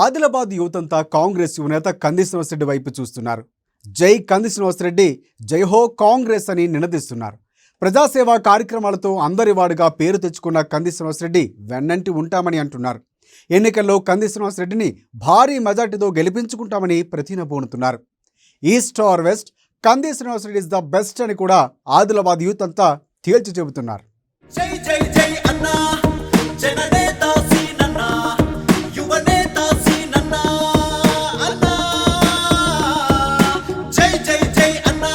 ఆదిలాబాద్ యువతంతా కాంగ్రెస్ యువనేత కంది శ్రీనివాసరెడ్డి వైపు చూస్తున్నారు. జై కంది శ్రీనివాసరెడ్డి, జై హో కాంగ్రెస్ అని నినదిస్తున్నారు. ప్రజాసేవా కార్యక్రమాలతో అందరివాడుగా పేరు తెచ్చుకున్న కంది శ్రీనివాసరెడ్డి వెన్నంటి ఉంటామని అంటున్నారు. ఎన్నికల్లో కంది శ్రీనివాసరెడ్డిని భారీ మెజార్టీతో గెలిపించుకుంటామని ప్రతినబూనుతున్నారు. ఈస్ట్ ఆర్ వెస్ట్, కంది శ్రీనివాసరెడ్డి ఇస్ ద బెస్ట్ అని కూడా ఆదిలాబాద్ యూత్ అంతా తేల్చి చెబుతున్నారు. జై జై జై అన్నా జననేత సీనన్న యువనేత సీనన్న అన్నా జై జై జై అన్నా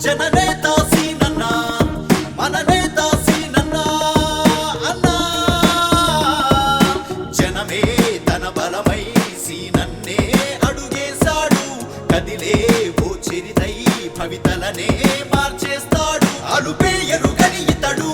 జననేత సీనన్న మననేత సీనన్న అన్నా జనమే తన బలమై సీనన్నే అడుగేశాడు కదిలే ఓ చిరిదై భవితలనే మార్చేస్తాడు అలుపే ఎరుగని ఇతడు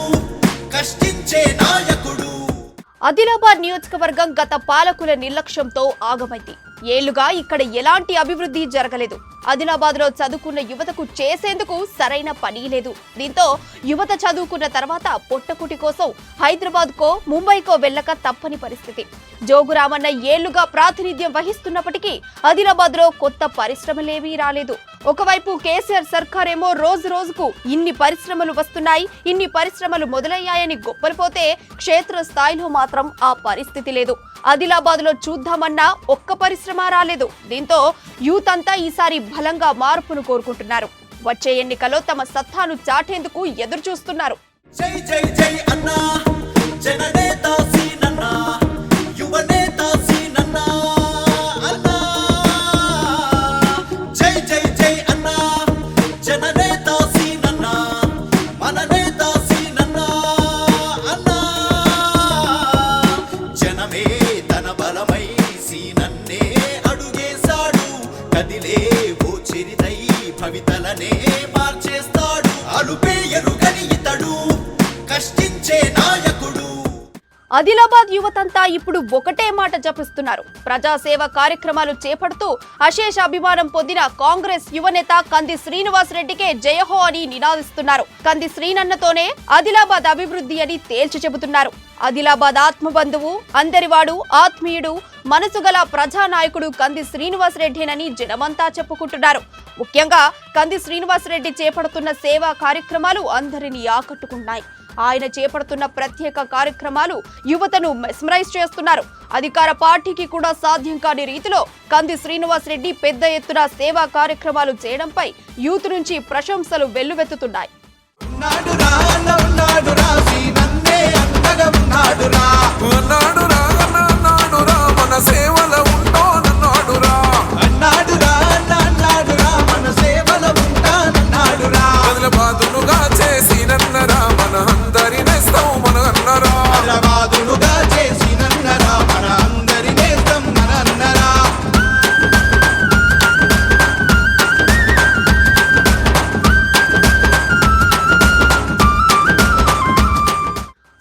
ఆదిలాబాద్ నియోజకవర్గం గత పాలకుల నిర్లక్ష్యంతో ఆగమైంది. ఏళ్లుగా ఇక్కడ ఎలాంటి అభివృద్ధి జరగలేదు. ఆదిలాబాద్ లో చదువుకున్న యువతకు చేసేందుకు సరైన పని లేదు. దీంతో యువత చదువుకున్న తర్వాత పొట్టకుటి కోసం హైదరాబాద్ కో ముంబైకో వెళ్ళక తప్పని పరిస్థితి. జోగురామన్న ఏళ్లుగా ప్రాతినిధ్యం వహిస్తున్నప్పటికీ ఆదిలాబాద్ లో కొత్త పరిశ్రమలేవీ రాలేదు. ఒకవైపు కేసీఆర్ సర్కారేమో రోజు రోజుకు ఇన్ని పరిశ్రమలు వస్తున్నాయి, ఇన్ని పరిశ్రమలు మొదలయ్యాయని గొప్పలిపోతే క్షేత్ర స్థాయిలో మాత్రం ఆ పరిస్థితి లేదు. ఆదిలాబాద్ లో చూద్దామన్నా ఒక్క పరిశ్రమ రాలేదు. దీంతో యూత్ అంతా ఈసారి బలంగా మార్పును కోరుకుంటున్నారు. వచ్చే ఎన్నికల్లో తమ సత్తాను చాటేందుకు ఎదురు చూస్తున్నారు. జై జై జై అన్నా జననేత సీనన్న యువనేత సీనన్న అన్నా జై జై జై అన్నా జననేత సీనన్న మననేత సీనన్న అన్నా జనమే తన బలమై సీనన్నే అడుగేశాడు కదిలే ఓ చిరిదై భవితలనే మార్చేస్తాడు అలుపే ఎరుగని ఇతడు కష్టించే నాయకుడు. ఆదిలాబాద్ యువతంతా ఇప్పుడు ఒకటే మాట జపిస్తున్నారు. ప్రజాసేవ కార్యక్రమాలు చేపడుతూ అశేష అభిమానం పొందిన కాంగ్రెస్ యువనేత కంది శ్రీనివాసరెడ్డికే జయహో అని నినాదిస్తున్నారు. కంది శ్రీనన్నతోనే ఆదిలాబాద్ అభివృద్ధి అని తేల్చి చెబుతున్నారు. ఆదిలాబాద్ ఆత్మబంధువు, అందరివాడు, ఆత్మీయుడు, మనసుగల ప్రజానాయకుడు కంది శ్రీనివాసరెడ్డినని జనమంతా చెప్పుకుంటున్నారు. ముఖ్యంగా కంది శ్రీనివాసరెడ్డి చేపడుతున్న సేవా కార్యక్రమాలు అందరినీ ఆకట్టుకుంటున్నాయి. ఆయన చేపడుతున్న ప్రత్యేక కార్యక్రమాలు యువతను మెస్మరైజ్ చేస్తున్నారు. అధికార పార్టీకి కూడా సాధ్యం కాని రీతిలో కంది శ్రీనివాసరెడ్డి పెద్ద ఎత్తున సేవా కార్యక్రమాలు చేయడంపై యూత్ నుంచి ప్రశంసలు వెల్లువెత్తుతున్నాయి.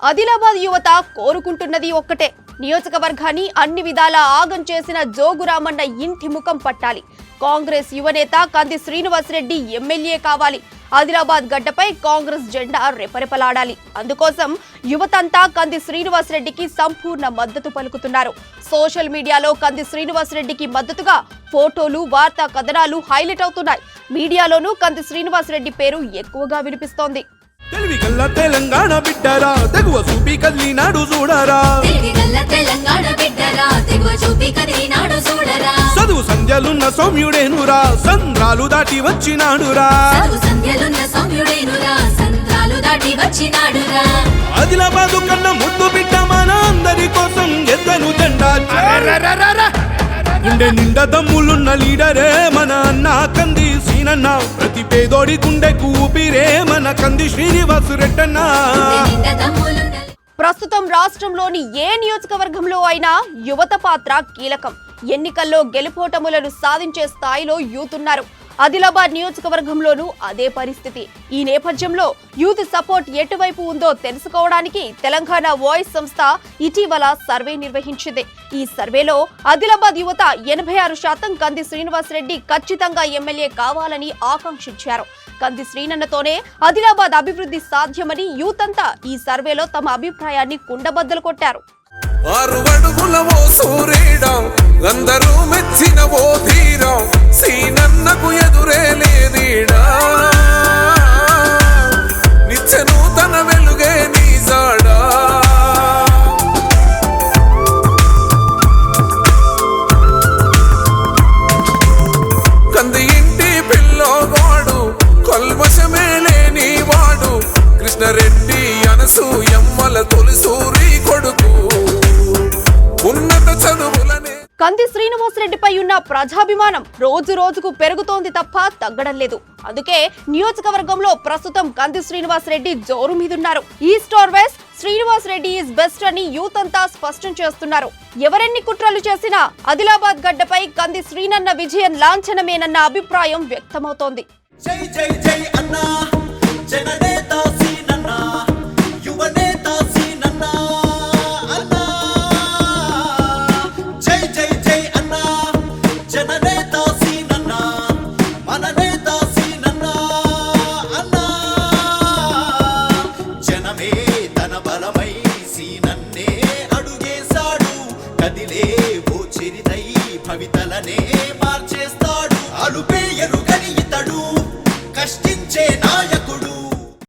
ఆదిలాబాద్ యువత కోరుకుంటున్నది ఒక్కటే, నియోజకవర్గాన్ని అన్ని విధాలా ఆగం చేసిన జోగురామన్న ఇంటి ముఖం పట్టాలి. కాంగ్రెస్ యువనేత కంది శ్రీనివాసరెడ్డి ఎమ్మెల్యే కావాలి. ఆదిలాబాద్ గడ్డపై కాంగ్రెస్ జెండా రెపరెపలాడాలి. అందుకోసం యువతంతా కంది శ్రీనివాసరెడ్డికి సంపూర్ణ మద్దతు పలుకుతున్నారు. సోషల్ మీడియాలో కంది శ్రీనివాసరెడ్డికి మద్దతుగా ఫోటోలు, వార్తా కథనాలు హైలైట్ అవుతున్నాయి. మీడియాలోనూ కంది శ్రీనివాసరెడ్డి పేరు ఎక్కువగా వినిపిస్తోంది. తెలివిగల్ల తెలంగాణ బిడ్డరా తెగువ చూపి కదిలినాడు చూడరా, చదువు సంధ్యలున్న సౌమ్యుడేనురా, సంద్రాలు దాటి వచ్చినాడురా. ఆదిలాబాదు కన్నా ముద్దు బిడ్డ మన అందరి కోసం ఎద్దను జెండా, గుండె నిండా దమ్ములున్న లీడరే మన అన్న కంది శ్రీనన్న, ప్రతి పేదోడి గుండెకు ఊపిరే మన కంది శ్రీనివాసరెడ్డన్న. ప్రస్తుతం రాష్ట్రంలోని ఏ నియోజకవర్గంలో అయినా యువత పాత్ర కీలకం. ఎన్నికల్లో గెలుపోటములను సాధించే స్థాయిలో యూత్ ఉన్నారు. ఆదిలాబాద్ నియోజకవర్గంలోనూ అదే పరిస్థితి. ఈ నేపథ్యంలో యూత్ సపోర్ట్ ఎటువైపు ఉందో తెలుసుకోవడానికి తెలంగాణ వాయిస్ సంస్థ ఇటీవల సర్వే నిర్వహించింది. ఈ సర్వేలో ఆదిలాబాద్ యువత 86% కంది శ్రీనివాసరెడ్డి ఖచ్చితంగా ఎమ్మెల్యే కావాలని ఆకాంక్షించారు. కంది శ్రీనన్నతోనే ఆదిలాబాద్ అభివృద్ధి సాధ్యమని యూత్ అంతా ఈ సర్వేలో తమ అభిప్రాయాన్ని కుండబద్దలు కొట్టారు. కంది శ్రీనివాసరెడ్డిపై ఉన్న ప్రజాభిమానం రోజు రోజుకు పెరుగుతోంది తప్ప తగ్గడం లేదు. అందుకే నియోజకవర్గంలో ప్రస్తుతం కంది శ్రీనివాసరెడ్డి జోరు మీదున్నారు. East or west, Srinivasareddy is best అని యూత్ అంతా స్పష్టం చేస్తున్నారు. ఎవరెన్ని కుట్రలు చేసినా ఆదిలాబాద్ గడ్డపై కంది శ్రీనన్న విజయం లాంఛనమేనన్న అభిప్రాయం వ్యక్తమవుతోంది. జై జై జై అన్నా జననేత సీనన్నా యువనేత సీనన్నా అన్నా జై జై జై అన్నా జననేత సీనన్నా మననేత సీనన్నా అన్నా జనమే తన బలమై సీనన్నే అడుగేశాడు కదిలే ఓ చిరితై భవితలనే మార్చేస్తాడు అలుపే ఎరుగని ఇతడు కష్టించే నాయకుడు